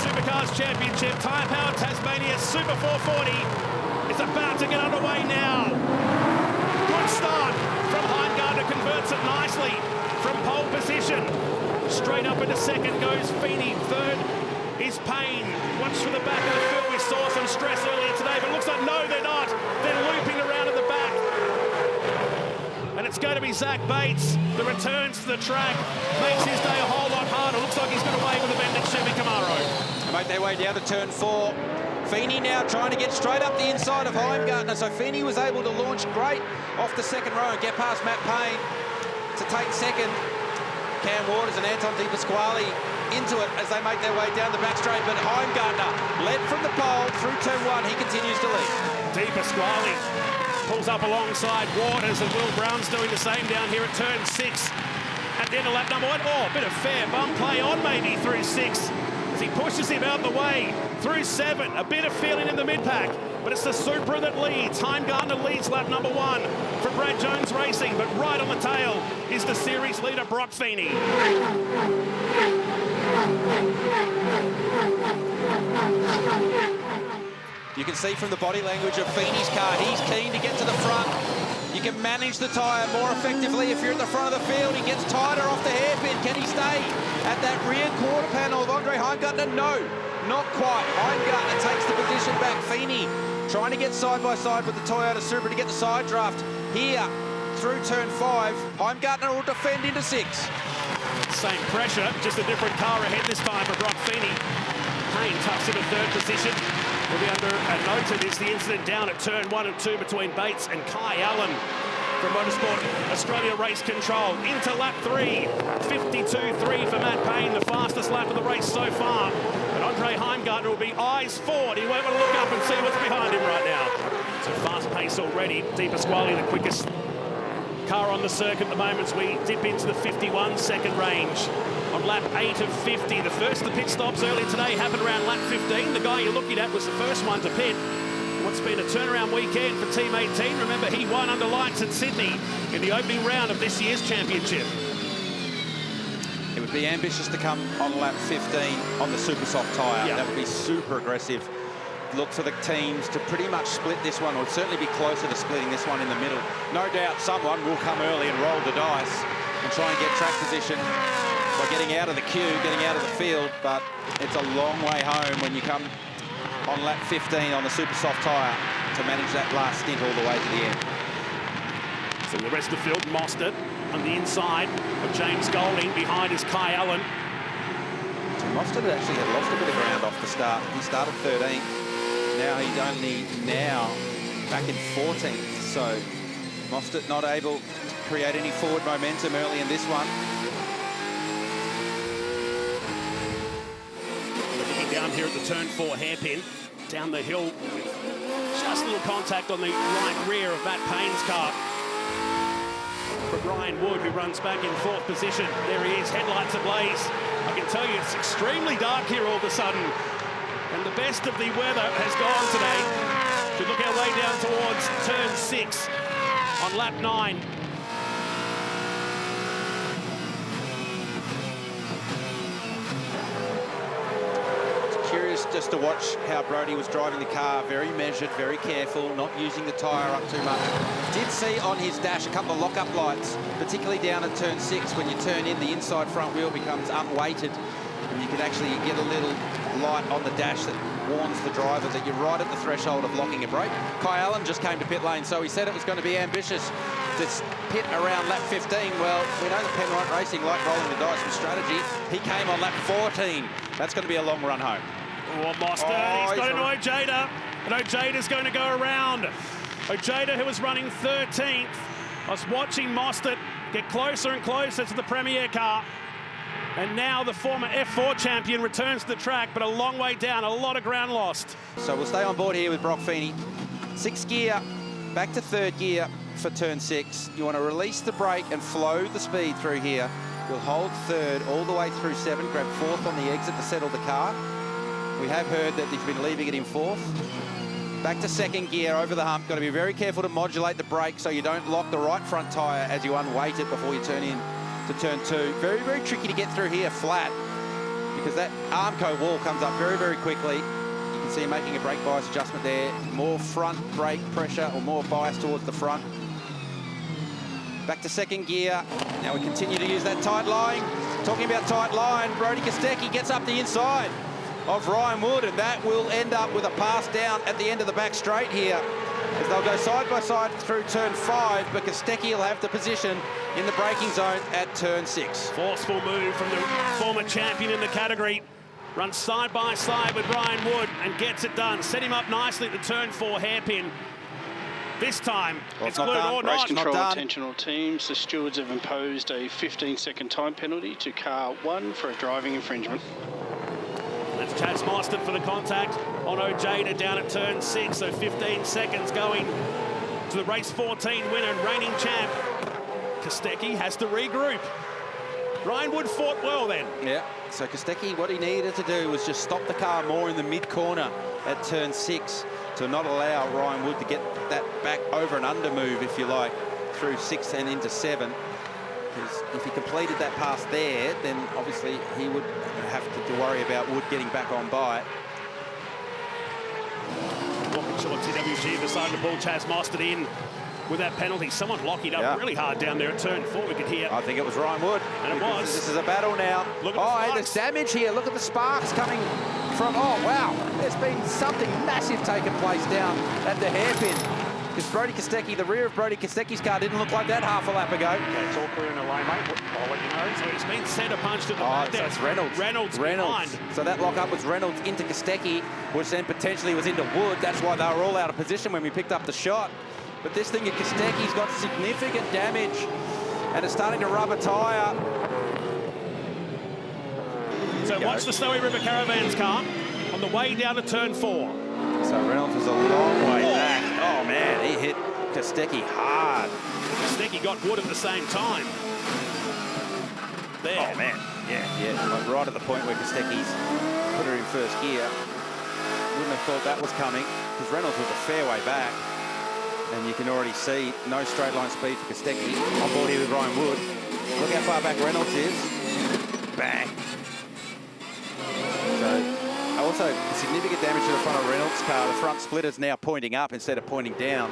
Supercars Championship. Tyrepower Tasmania Super 440 is about to get underway now. Good start from Heimgartner, converts it nicely from pole position. Straight up into second goes Feeney. Third is Payne. Watch for the back of the field. We saw some stress earlier today, but it looks like no, they're not. They're looping around at the back. And it's going to be Zach Bates, that returns to the track, makes his day a whole lot harder. Looks like he's got away with a bended Chevy Camaro. They make their way down to turn 4. Feeney now trying to get straight up the inside of Heimgartner. So Feeney was able to launch great off the second row and get past Matt Payne to take second. Cam Waters and Anton Di Pasquale into it as they make their way down the back straight. But Heimgartner led from the pole through turn 1. He continues to lead. Di Pasquale pulls up alongside Waters, and Will Brown's doing the same down here at turn 6. At the end of lap number 1, oh, a bit of fair bump play on maybe through 6 as he pushes him out the way through 7. A bit of feeling in the mid-pack, but it's the Supra that leads. Heimgartner leads lap number 1 for Brad Jones Racing, but right on the tail is the series leader, Brock Feeney. You can see from the body language of Feeney's car, he's keen to get to the front. You can manage the tyre more effectively if you're at the front of the field. He gets tighter off the hairpin. Can he stay at that rear quarter panel of Andre Heimgartner? No, not quite. Heimgartner takes the position back. Feeney trying to get side by side with the Toyota Supra to get the side draft here through turn 5. Heimgartner will defend into 6. Same pressure, just a different car ahead this time for Brock Feeney. Payne tucks into 3rd position. Will be under a noted is the incident down at turn 1 and 2 between Bates and Kai Allen from Motorsport Australia Race Control. Into lap 3, 52.3 for Matt Payne, the fastest lap of the race so far. But Andre Heimgartner will be eyes forward. He won't want to look up and see what's behind him right now. So fast pace already. Di Pasquale, the quickest car on the circuit at the moment as we dip into the 51-second range. On lap 8 of 50, the first of the pit stops earlier today happened around lap 15. The guy you're looking at was the first one to pit. What's been a turnaround weekend for Team 18. Remember, he won under lights at Sydney in the opening round of this year's championship. It would be ambitious to come on lap 15 on the super soft tyre. Yeah. That would be super aggressive. Look for the teams to pretty much split this one, or certainly be closer to splitting this one in the middle. No doubt someone will come early and roll the dice and try and get track position by getting out of the queue, getting out of the field, but it's a long way home when you come on lap 15 on the super soft tyre to manage that last stint all the way to the end. So the rest of the field, Mostert on the inside of James Golding, behind is Kai Allen. So Mostert actually had lost a bit of ground off the start. He started 13th. Now he's only back in 14th. So Mostert not able to create any forward momentum early in this one. Down here at the turn 4 hairpin, down the hill, just a little contact on the right rear of Matt Payne's car. For Ryan Wood, who runs back in 4th position. There he is, headlights ablaze. I can tell you it's extremely dark here all of a sudden. And the best of the weather has gone today. We look our way down towards turn 6 on lap 9. Curious just to watch how Brodie was driving the car. Very measured, very careful, not using the tyre up too much. Did see on his dash a couple of lock-up lights, particularly down at turn 6. When you turn in, the inside front wheel becomes unweighted, and you can actually get a little light on the dash that warns the driver that you're right at the threshold of locking a brake. Kai Allen just came to pit lane, so he said it was going to be ambitious to pit around lap 15. Well, we know that Penrite Racing like rolling the dice with strategy. He came on lap 14. That's going to be a long run home. Oh, Mostert, he's got into Ojeda, and Ojeda's going to go around. Ojeda, who was running 13th. I was watching Mostert get closer and closer to the Premier car. And now the former F4 champion returns to the track, but a long way down, a lot of ground lost. So we'll stay on board here with Brock Feeney. 6th gear, back to 3rd gear for turn 6. You want to release the brake and flow the speed through here. You'll hold 3rd all the way through 7, grab 4th on the exit to settle the car. We have heard that he's been leaving it in 4th. Back to 2nd gear, over the hump. Got to be very careful to modulate the brake so you don't lock the right front tyre as you unweight it before you turn in to turn 2. Very, very tricky to get through here flat. because that Armco wall comes up very, very quickly. You can see him making a brake bias adjustment there. More front brake pressure, or more bias towards the front. Back to second gear. Now we continue to use that tight line. Talking about tight line, Brodie Kostecki gets up the inside of Ryan Wood, and that will end up with a pass down at the end of the back straight here, as they'll go side by side through turn 5, but Kostecki will have the position in the braking zone at turn 6. Forceful move from the former champion in the category. Runs side by side with Ryan Wood and gets it done. Set him up nicely at the turn 4 hairpin. This time, well, it's glued or Race not. control, attention all teams. The stewards have imposed a 15-second time penalty to car 1 for a driving infringement. That's Chaz Mostert for the contact on Ojeda down at turn 6. So 15 seconds going to the race 14 winner and reigning champ. Kostecki has to regroup. Ryan Wood fought well then. Yeah, so Kostecki, what he needed to do was just stop the car more in the mid-corner at turn 6 to not allow Ryan Wood to get that back over and under move, if you like, through 6 and into 7. Because if he completed that pass there, then obviously he would have to worry about Wood getting back on by it. Walkinshaw TWG decided to pull Chaz Mostert in with that penalty. Someone locked it up really hard down there at turn 4, we could hear. I think it was Ryan Wood. And it was. This is a battle now. Look at hey, there's damage here. Look at the sparks coming from, oh, wow. There's been something massive taking place down at the hairpin. Because Brodie Kostecki, the rear of Brodie Kostecki's car didn't look like that half a lap ago. Yeah, it's all clear in the lane, mate. I'll let you know. So he's been centre punched at the back. So it's Reynolds. Reynolds behind. So that lock-up was Reynolds into Kostecki, which then potentially was into Wood. That's why they were all out of position when we picked up the shot. But this thing at Kostecki's got significant damage, and it's starting to rub a tyre. So watch the Snowy River Caravan's car on the way down to turn 4. So Reynolds was a long way back. Oh, man, he hit Kostecki hard. Kostecki got Wood at the same time. There. Oh, man. Yeah, like right at the point where Kostecki's put her in first gear. Wouldn't have thought that was coming, because Reynolds was a fair way back. And you can already see no straight line speed for Kostecki. On board here with Ryan Wood. Look how far back Reynolds is. Bang. So, also significant damage to the front of Reynolds' car. The front splitter's now pointing up instead of pointing down.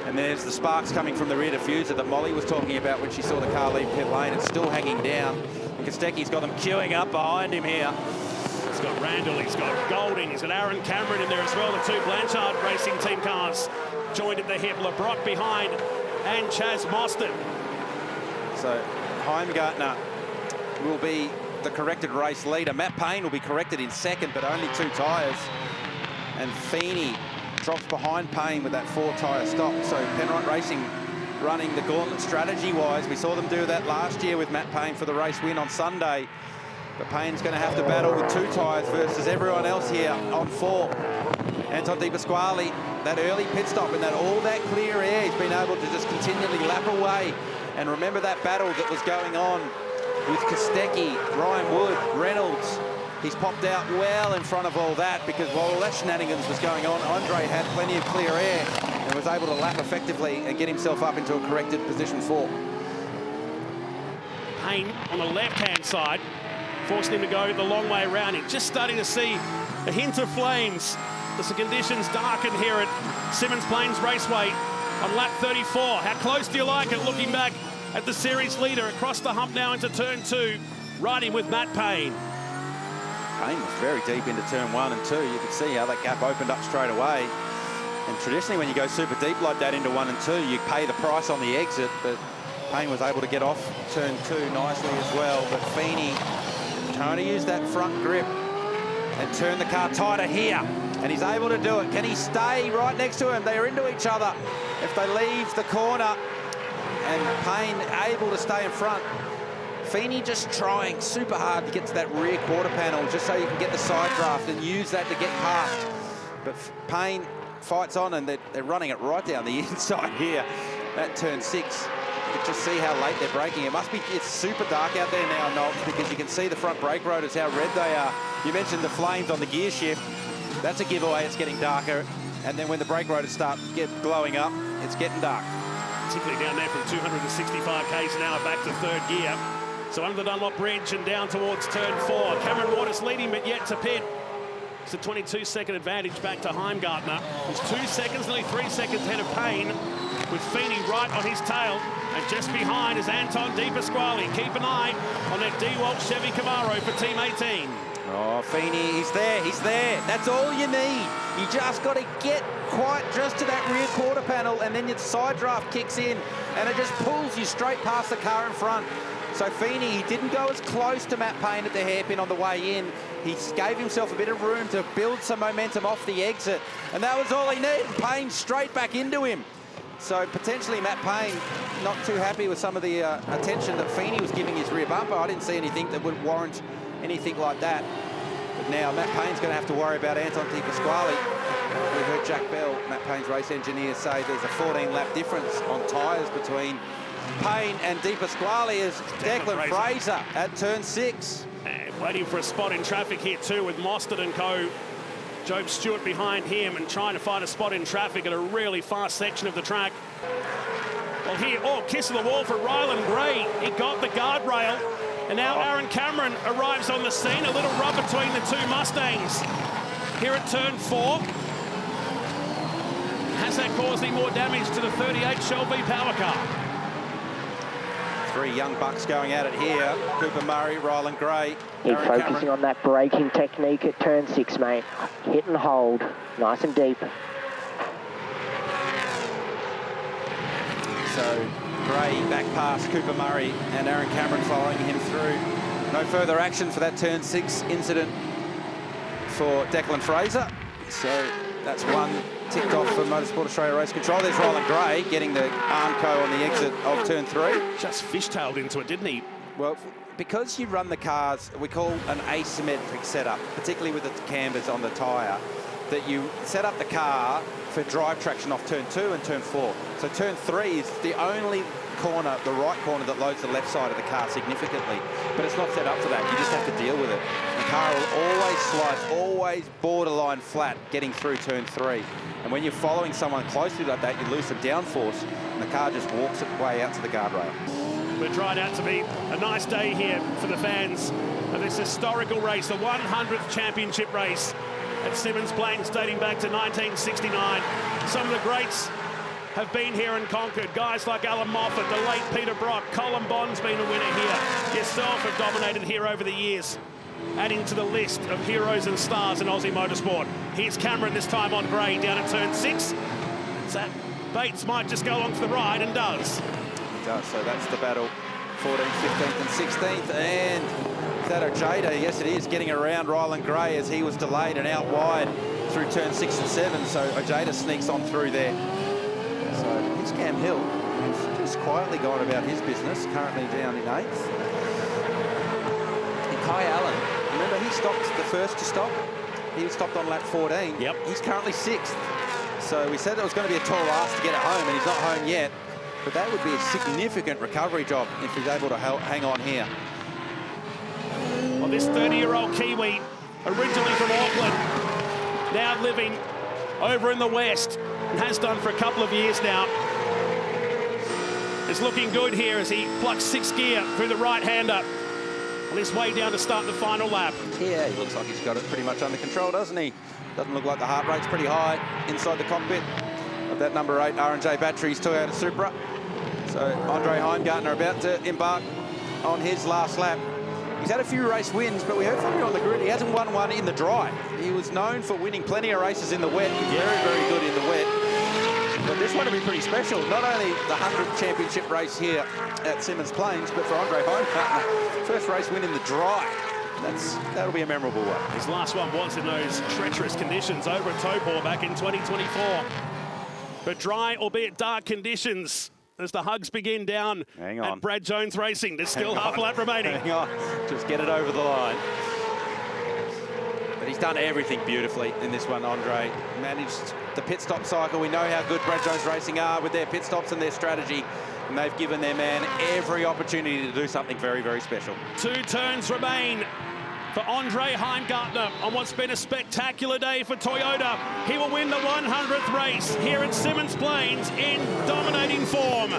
And there's the sparks coming from the rear diffuser that Molly was talking about when she saw the car leave pit lane. It's still hanging down. And Kostecki's got them queuing up behind him here. He's got Randall, he's got Golding, he's got Aaron Cameron in there as well. The 2 Blanchard Racing Team cars joined at the hip. LeBrock behind and Chaz Mostert. So Heimgartner will be the corrected race leader. Matt Payne will be corrected in second, but only 2 tyres. And Feeney drops behind Payne with that 4 tyre stop. So Penrite Racing running the gauntlet strategy-wise. We saw them do that last year with Matt Payne for the race win on Sunday. But Payne's going to have to battle with 2 tyres versus everyone else here on 4. Anton De Pasquale, that early pit stop and all that clear air, he's been able to just continually lap away. And remember that battle that was going on with Kostecki, Ryan Wood, Reynolds. He's popped out well in front of all that, because while all that shenanigans was going on, Andre had plenty of clear air and was able to lap effectively and get himself up into a corrected position 4. Payne on the left-hand side, forcing him to go the long way around. He's just starting to see a hint of flames as the conditions darken here at Symmons Plains Raceway on lap 34. How close do you like it, looking back at the series leader across the hump now into turn 2, riding with Matt Payne. Payne was very deep into turn 1 and 2. You could see how that gap opened up straight away. And traditionally, when you go super deep like that into 1 and 2, you pay the price on the exit, but Payne was able to get off turn 2 nicely as well. But Feeney trying to use that front grip and turn the car tighter here. And he's able to do it. Can he stay right next to him? They are into each other. If they leave the corner, and Payne able to stay in front. Feeney just trying super hard to get to that rear quarter panel just so you can get the side draft and use that to get past. But Payne fights on, and they're running it right down the inside here at turn 6. You can just see how late they're braking. It's super dark out there now, Knox, because you can see the front brake rotors, how red they are. You mentioned the flames on the gear shift. That's a giveaway, it's getting darker. And then when the brake rotors start glowing up, it's getting dark. Particularly down there from 265 k's an hour back to third gear. So under the Dunlop Bridge and down towards turn 4. Cameron Waters leading, but yet to pit. It's a 22-second advantage back to Heimgartner. He's 2 seconds, nearly 3 seconds ahead of Payne, with Feeney right on his tail. And just behind is Anton De Pasquale. Keep an eye on that DeWalt Chevy Camaro for Team 18. Oh, Feeney, he's there, he's there. That's all you need. You just got to get quite just to that rear quarter panel, and then your side draft kicks in, and it just pulls you straight past the car in front. So Feeney, he didn't go as close to Matt Payne at the hairpin on the way in. He gave himself a bit of room to build some momentum off the exit, and that was all he needed. Payne straight back into him. So potentially Matt Payne not too happy with some of the attention that Feeney was giving his rear bumper. I didn't see anything that would warrant anything like that. But now Matt Payne's going to have to worry about Anton De Pasquale. We heard Jack Bell, Matt Payne's race engineer, say there's a 14-lap difference on tyres between Payne and De Pasquale as Declan Fraser at turn 6. And waiting for a spot in traffic here too with Mostert and co. Job Stewart behind him and trying to find a spot in traffic at a really fast section of the track. Well here, kiss of the wall for Ryland Gray. He got the guardrail. And now Aaron Cameron arrives on the scene. A little rub between the two Mustangs. Here at turn 4. Has that caused any more damage to the 38 Shell V power car? 3 young bucks going at it here. Cooper Murray, Ryland Gray. Keep focusing on that braking technique at turn 6, mate. Hit and hold, nice and deep. So Gray back past Cooper Murray and Aaron Cameron following him through. No further action for that turn 6 incident for Declan Fraser. So that's one ticked off for Motorsport Australia Race Control. There's Ryland Gray getting the Armco on the exit of turn 3. Just fishtailed into it, didn't he? Well, because you run the cars, we call an asymmetric setup, particularly with the cambers on the tyre, that you set up the car for drive traction off turn 2 and turn 4. So turn 3 is the only corner, the right corner, that loads the left side of the car significantly. But it's not set up for that. You just have to deal with it. The car will always slice, always borderline flat getting through turn 3. And when you're following someone closely like that, you lose some downforce, and the car just walks its way out to the guardrail. We're trying out to be a nice day here for the fans of this historical race, the 100th championship race at Symmons Plains, dating back to 1969. Some of the greats have been here and conquered. Guys like Alan Moffat, the late Peter Brock, Colin Bond's been a winner here. Yourself have dominated here over the years, adding to the list of heroes and stars in Aussie motorsport. Here's Cameron this time on Gray down at turn 6. So Bates might just go along for the ride and does. He does, so that's the battle. 14th, 15th and 16th, and is that Ojeda? Yes, it is, getting around Ryland Gray as he was delayed and out wide through turn 6 and 7, so Ojeda sneaks on through there. So here's Cam Hill, who's just quietly gone about his business, currently down in 8th. And Kai Allen, remember he stopped the first to stop? He stopped on lap 14. Yep. He's currently 6th. So we said it was going to be a tall ask to get it home, and he's not home yet. But that would be a significant recovery job if he's able to hang on here. Well, this 30-year-old Kiwi, originally from Auckland, now living over in the West, and has done for a couple of years now, is looking good here as he plucks 6th gear through the right-hander on his way down to start the final lap. Yeah, he looks like he's got it pretty much under control, doesn't he? Doesn't look like the heart rate's pretty high inside the cockpit of that number 8 R&J Batteries Toyota Supra. So Andre Heimgartner about to embark on his last lap. He's had a few race wins, but we heard from him on the grid, he hasn't won one in the dry. He was known for winning plenty of races in the wet. He's very, very good in the wet. But this one will be pretty special. Not only the 100th championship race here at Symmons Plains, but for Andre Heimgartner, first race win in the dry. That'll be a memorable one. His last one was in those treacherous conditions over at Taupo back in 2024. But dry, albeit dark conditions, as the hugs begin down at Brad Jones Racing. There's still half a lap remaining. Hang on, just get it over the line. But he's done everything beautifully in this one, Andre. Managed the pit stop cycle. We know how good Brad Jones Racing are with their pit stops and their strategy. And they've given their man every opportunity to do something very, very special. 2 turns remain for Andre Heimgartner on what's been a spectacular day for Toyota. He will win the 100th race here at Symmons Plains in dominating form.